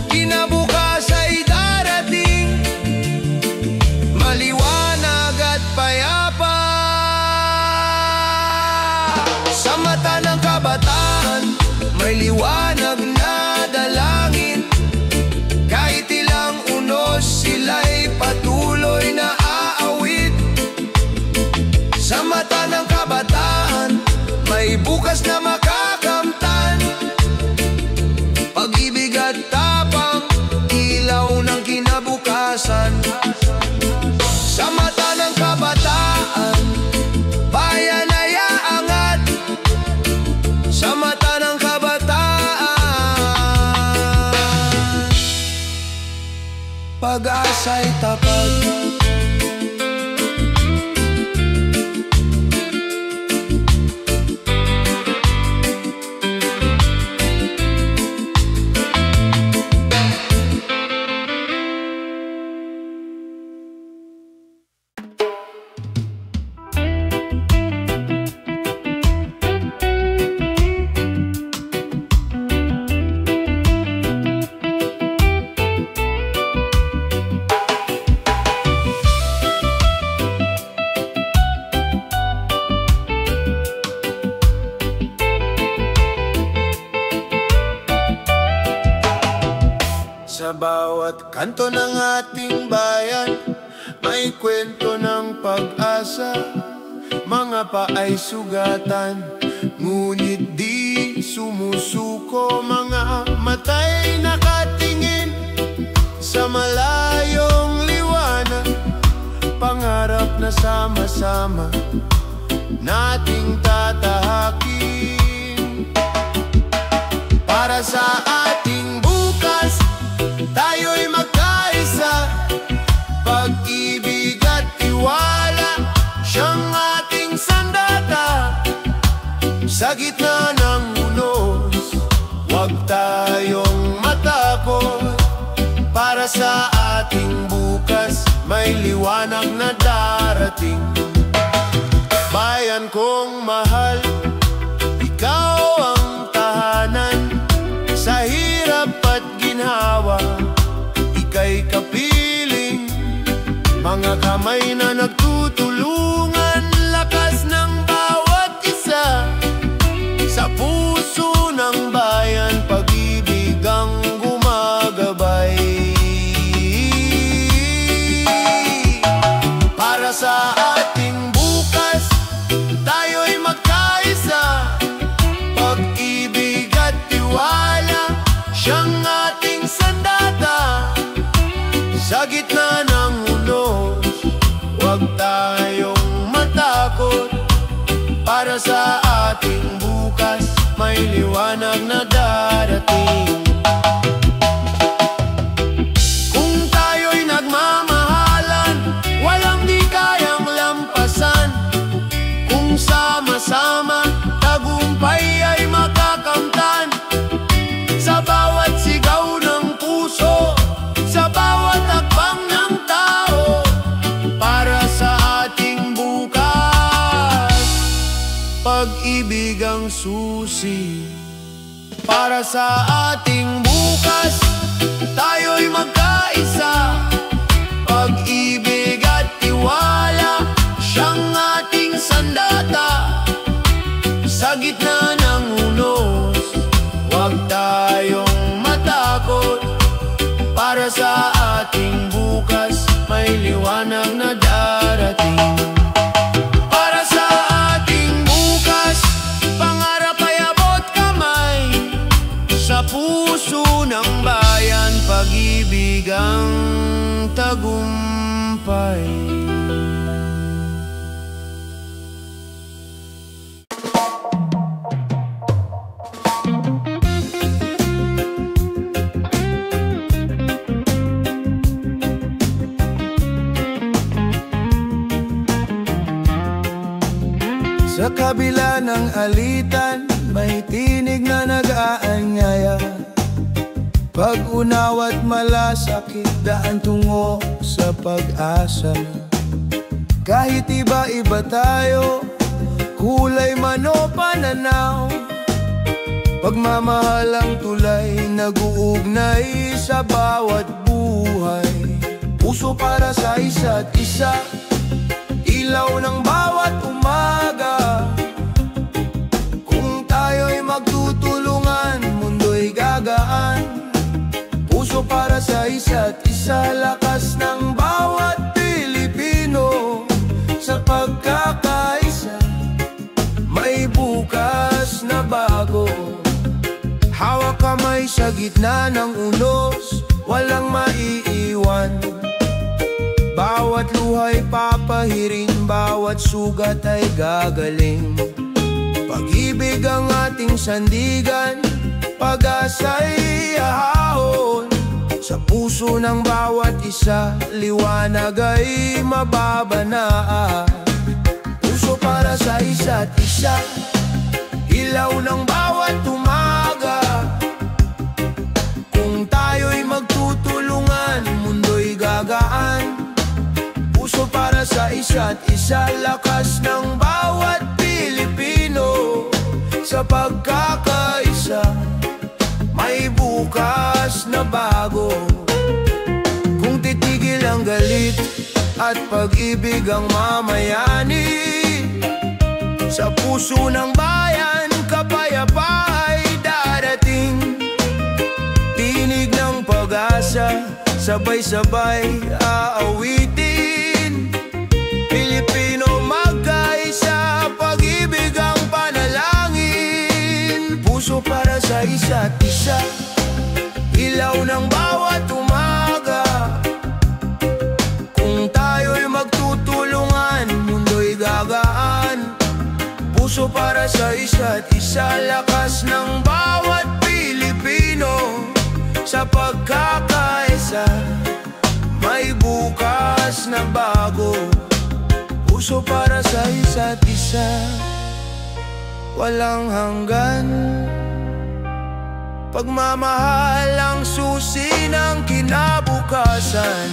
Kinabukas ay darating, maliwanag at payapa. Sa mata ng kabataan, may liwanag na dalangin. Kahit ilang unos, sila'y patuloy na aawit. Sa mata ng kabataan, may bukas na makakamtan. Pag-ibig at tapang, ilaw ng kinabukasan. Sa mata ng kabataan, bayan ay aangat. Sa mata ng kabataan, pag-asa'y tapat. Sa bawat kanto ng ating bayan, may kwento ng pag-asa. Mga paay sugatan, ngunit di sumusuko. Mga matay nakatingin sa malayong liwanag. Pangarap na sama-sama nating tatahakin. Para sa ating bukas, tayo'y magkaisa. Pag-ibig at tiwala, siyang ating sandata. Sa gitna ng unos, huwag tayong matakot. Para sa ating bukas, may liwanag na darating. Bayan kong mahal, ikaw ang tahanan. Sa hirap at ginhawa, ika'y kapiling. Mga kamay na nagtutulungan, lakas ng bawat isa. Sa puso ng bayan, pag-ibig ang gumagabay. Para sa ating bukas, tayo'y magkaisa. Pag-ibig at tiwala, siyang ating sandata. Sa gitna ng unos, huwag tayong matakot. Para sa ating bukas, may liwanag na darating. Kung tayo'y nagmamahalan, walang di kayang lampasan. Kung sama-sama, tagumpay ay makakamtan. Sa bawat sigaw ng puso, sa bawat hakbang ng tao, para sa ating bukas, pag-ibig ang susi. Para sa ating bukas, tayo'y magkaisa. Pag-ibig at tiwala, siyang ating sandata. Sa gitna ng unos, huwag tayong matakot. Para sa ating bukas, may liwanag na darating. Para sa ating bukas, pangarap ay abot kamay. Sa puso ng bayan, pag-ibig ang tagumpay. Sa kabila ng alitan, may tinig na nag-aanyaya. Pag-unawa't malasakit, daan tungo sa pag-asa. Kahit iba-iba tayo, kulay man o pananaw, pagmamahal ang tulay, nag-uugnay sa bawat buhay. Puso para sa isa't isa, ilaw ng bawat umaga. Kung tayo'y magtutulungan, mundo'y gagaan. Puso para sa isa't isa, lakas ng bawat Pilipino. Sa pagkakaisa, may bukas na bago. Hawak kamay sa gitna ng unos, walang maiiwan. Bawat luha'y papahirin, bawat sugat ay gagaling. Pag-ibig ang ating sandigan, pag-asa'y ahahon. Sa puso ng bawat isa, liwanag ay mababanaa. Puso para sa isa't isa, ilaw ng bawat umaga. Kung tayo'y magtutulungan, mundo'y gagaan. Puso para sa isa't isa, lakas ng bawat Pilipino. Sa pagkakaisa, may bukas na bago. Kung titigil ang galit at pag-ibig ang mamayani, sa puso ng bayan, kapayapaan ay darating. Tinig ng pag-asa, sabay-sabay aawitin. Pilipino magkaisa, pag-ibig ang panalangin. Puso para sa isa't isa, ilaw ng bawat umaga. Kung tayo'y magtutulungan, mundo'y gagaan. Puso para sa isa't isa, lakas ng bawat Pilipino. Sa pagkakaisa, may bukas na bago. Puso para sa isa't isa, walang hanggan. Pagmamahal ang susi ng kinabukasan.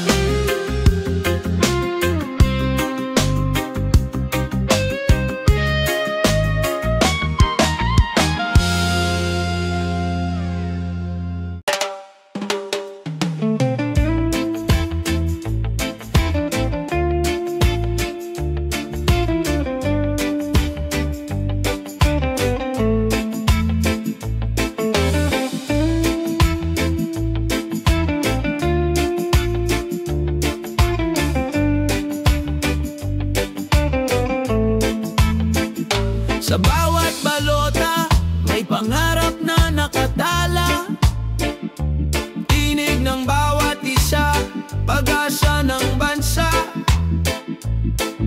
pag-asa ng bansa.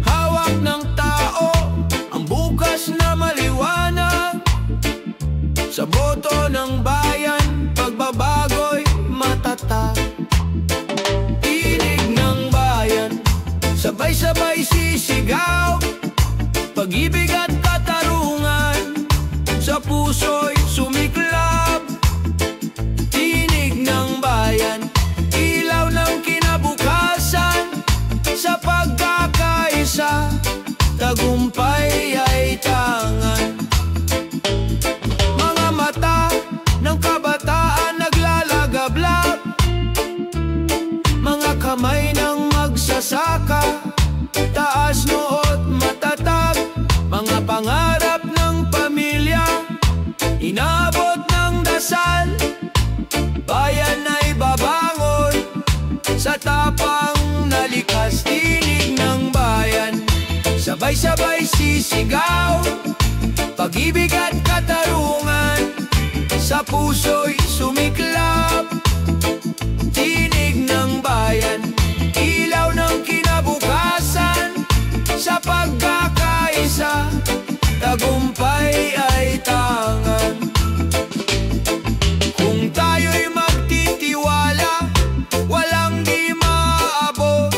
Hawak ng tao ang bukas na maliwanag. Sa boto ng bayan, pagbabago'y matatag. Tinig ng bayan, sabay-sabay sisigaw. Pag-ibig at katarungan, sa puso'y sumiklab. Tinig ng bayan, ilaw ng kinabukasan. Sa pagkakaisa, tagumpay ay tangan. Mga mata ng kabataan naglalagablab. Mga kamay ng magsasaka, taas noot matatag. Mga pangarap ng pamilya, inabot ng dasal. Bayan ay babangon sa tapang na likas. Tinig ng bayan, sabay-sabay sisigaw. Pag-ibig at katarungan, sa puso'y sumiklab. Tinig ng bayan, ilaw ng kinabukasan. Sa pagkakaisa, tagumpay ay tangan. Kung tayo'y magtitiwala, walang di maaabot.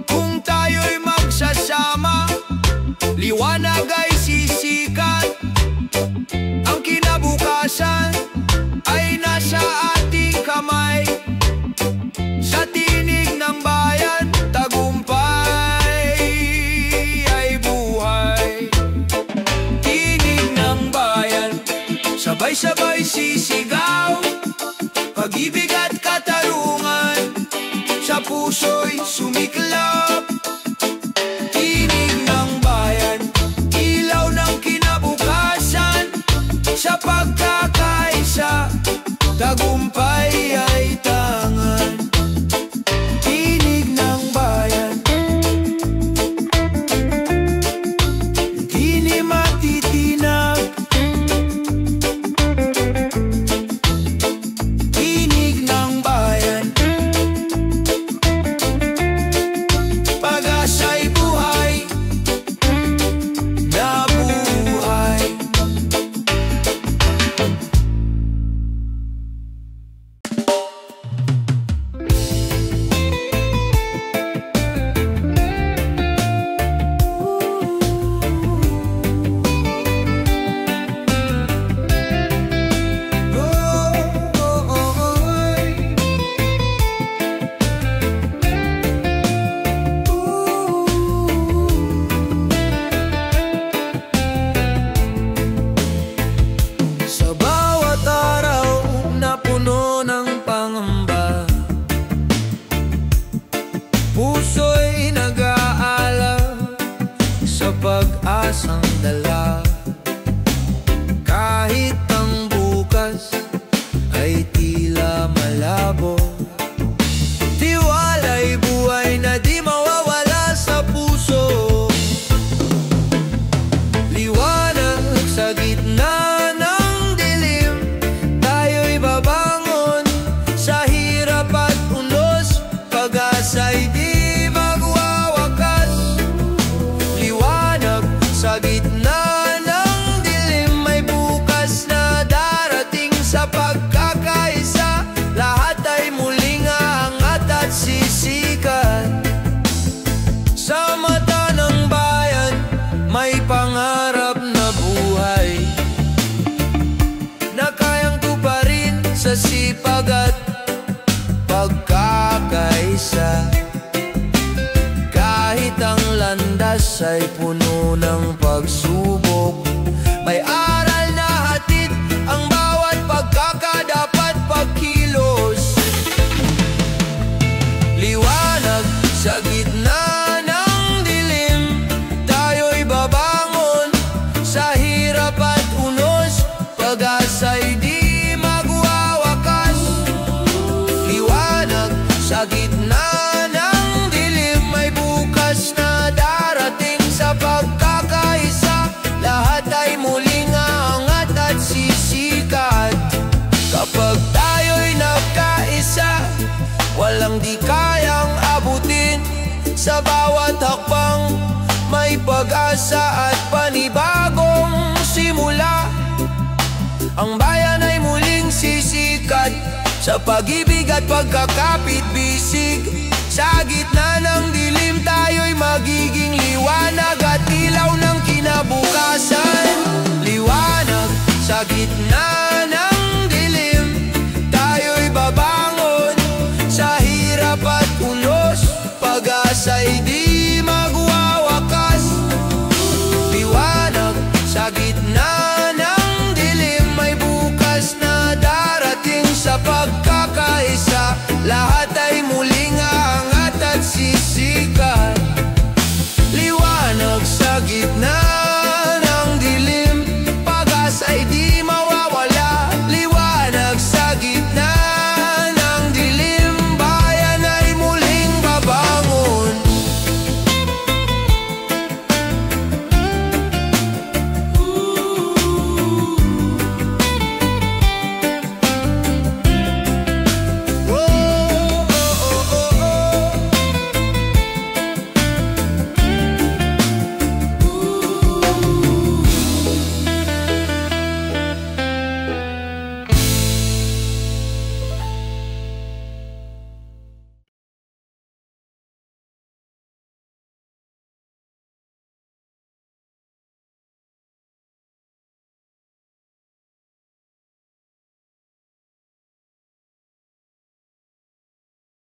Kung tayo'y magsasama, liwanag ay sisikat. Ang kinabukasan ay nasa ating kamay. Sa tinig ng bayan, tagumpay ay buhay. Tinig ng bayan, sabay-sabay sisigaw. Pag-ibig at katarungan, sa puso'y sumiklab. Tinig ng bayan, ilaw ng kinabukasan. Sa pagkakaisa, tagumpay ay tangan. Tinig ng bayan, di matitinag. Tinig ng bayan, pag-asa'y buhay na buhay. Sa bawat araw na puno ng pangamba, puso'y nag-aalab sa pag-asang dala. Kahit ang bukas ay tila malabo, tiwala'y buhay na di mawawala sa puso. Liwanag sa gitna ng dilim, tayo'y babangon sa hirap at unos. Pag-asa'y di magwawakas. Liwanag sa gitna ng dilim, may bukas na darating. Sa pagkakaisa, lahat ay muling aangat at sisikat. Sa mata ng bayan, may pangarap na buhay na kayang tuparin sa sipag at pagkakaisa. Kahit ang landas ay puno ng pagsubok, may aral na hatid ang bawat pagkakadapat pagkilos. Liwanag sa gitna ng dilim, tayo'y babangon sa hirap at unos. Pag-asa'y di magwawakas. Liwanag sa gitna ng dilim, may bukas na darating. Sa pagkakaisa, lahat ay muling aangat at sisikat. Kapag tayo'y nagkaisa, walang di kayang abot Sa bawat hakbang may pag-asa at panibagong simula. Ang bayan ay muling sisikat sa pag-ibig at pagkakapit-bisig. Sa gitna ng dilim tayo'y magiging liwanag at ilaw ng kinabukasan. Liwanag sa gitna